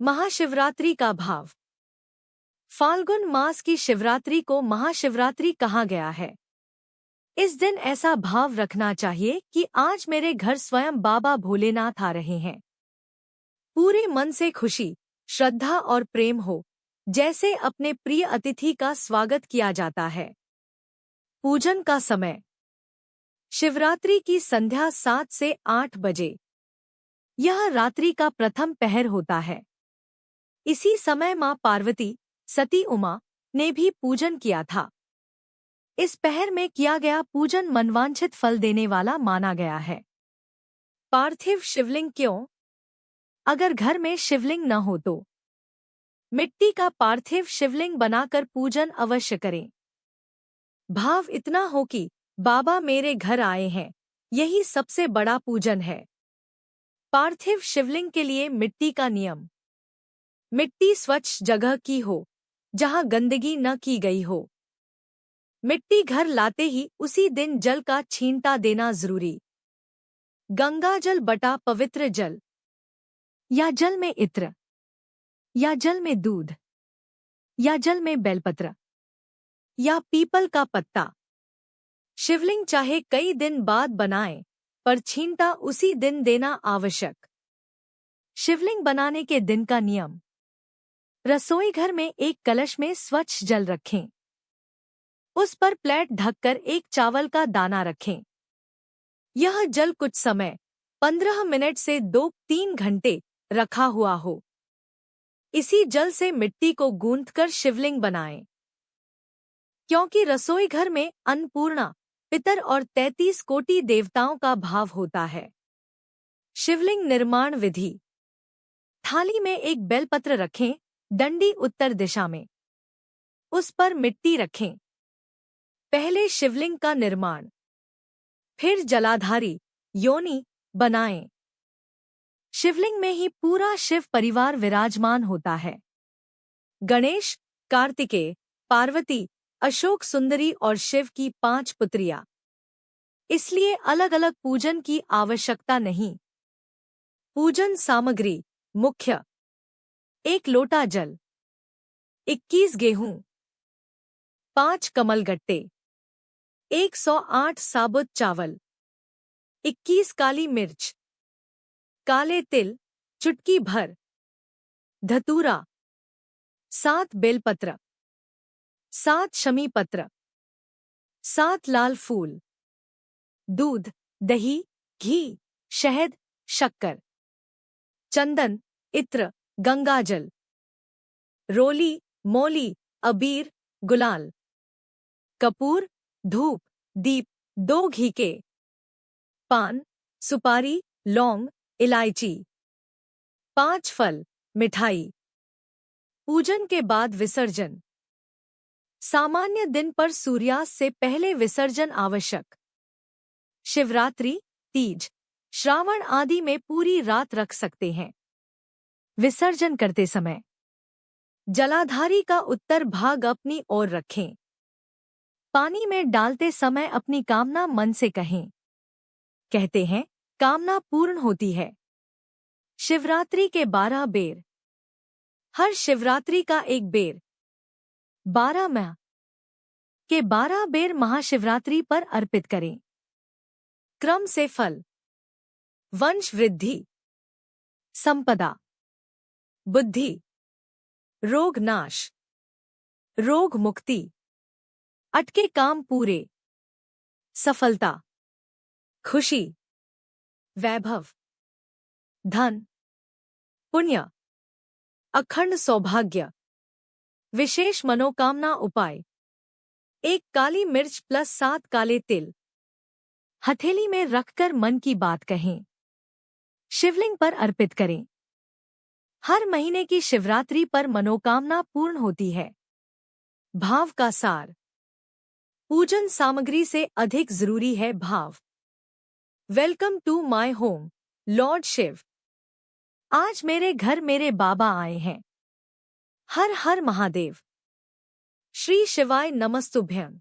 महाशिवरात्रि का भाव। फाल्गुन मास की शिवरात्रि को महाशिवरात्रि कहा गया है। इस दिन ऐसा भाव रखना चाहिए कि आज मेरे घर स्वयं बाबा भोलेनाथ आ रहे हैं। पूरे मन से खुशी, श्रद्धा और प्रेम हो, जैसे अपने प्रिय अतिथि का स्वागत किया जाता है। पूजन का समय। शिवरात्रि की संध्या 7 से 8 बजे। यह रात्रि का प्रथम पहर होता है। इसी समय मां पार्वती, सती उमा, ने भी पूजन किया था। इस पहर में किया गया पूजन मनवांछित फल देने वाला माना गया है। पार्थिव शिवलिंग क्यों? अगर घर में शिवलिंग न हो तो मिट्टी का पार्थिव शिवलिंग बनाकर पूजन अवश्य करें। भाव इतना हो कि बाबा मेरे घर आए हैं, यही सबसे बड़ा पूजन है। पार्थिव शिवलिंग के लिए मिट्टी का नियम। मिट्टी स्वच्छ जगह की हो, जहां गंदगी न की गई हो। मिट्टी घर लाते ही उसी दिन जल का छींटा देना जरूरी। गंगा जल बटा पवित्र जल, या जल में इत्र, या जल में दूध, या जल में बेलपत्र, या पीपल का पत्ता। शिवलिंग चाहे कई दिन बाद बनाएं, पर छींटा उसी दिन देना आवश्यक। शिवलिंग बनाने के दिन का नियम। रसोई घर में एक कलश में स्वच्छ जल रखें। उस पर प्लेट ढककर एक चावल का दाना रखें। यह जल कुछ समय 15 मिनट से 2-3 घंटे रखा हुआ हो। इसी जल से मिट्टी को गूंथकर शिवलिंग बनाएं। क्योंकि रसोई घर में अन्नपूर्णा, पितर और 33 कोटि देवताओं का भाव होता है। शिवलिंग निर्माण विधि। थाली में एक बेलपत्र रखें, डंडी उत्तर दिशा में। उस पर मिट्टी रखें। पहले शिवलिंग का निर्माण, फिर जलाधारी योनि बनाएं। शिवलिंग में ही पूरा शिव परिवार विराजमान होता है। गणेश, कार्तिकेय, पार्वती, अशोक सुंदरी और शिव की 5 पुत्रियां। इसलिए अलग अलग पूजन की आवश्यकता नहीं। पूजन सामग्री। मुख्य: 1 लोटा जल, 21 गेहूं, 5 कमलगट्टे, 108 साबुत चावल, 21 काली मिर्च, काले तिल चुटकी भर, धतूरा, 7 बेलपत्र, 7 शमी पत्र, 7 लाल फूल, दूध, दही, घी, शहद, शक्कर, चंदन, इत्र, गंगाजल, रोली, मौली, अबीर, गुलाल, कपूर, धूप, दीप, 2 घी के, पान, सुपारी, लौंग, इलायची, 5 फल, मिठाई। पूजन के बाद विसर्जन। सामान्य दिन पर सूर्यास्त से पहले विसर्जन आवश्यक। शिवरात्रि, तीज, श्रावण आदि में पूरी रात रख सकते हैं। विसर्जन करते समय जलाधारी का उत्तर भाग अपनी ओर रखें। पानी में डालते समय अपनी कामना मन से कहें। कहते हैं, कामना पूर्ण होती है। शिवरात्रि के 12 बेर। हर शिवरात्रि का एक बेर। 12 माह के 12 बेर महाशिवरात्रि पर अर्पित करें। क्रम से फल। वंश वृद्धि, संपदा, बुद्धि, रोग नाश, रोग मुक्ति, अटके काम पूरे, सफलता, खुशी, वैभव, धन, पुण्य, अखंड सौभाग्य। विशेष मनोकामना उपाय। 1 काली मिर्च प्लस 7 काले तिल हथेली में रखकर मन की बात कहें। शिवलिंग पर अर्पित करें। हर महीने की शिवरात्रि पर मनोकामना पूर्ण होती है। भाव का सार। पूजन सामग्री से अधिक जरूरी है भाव। Welcome to my home, lord Shiva. आज मेरे घर मेरे बाबा आए हैं। हर हर महादेव। श्री शिवाय नमस्तुभ्यं।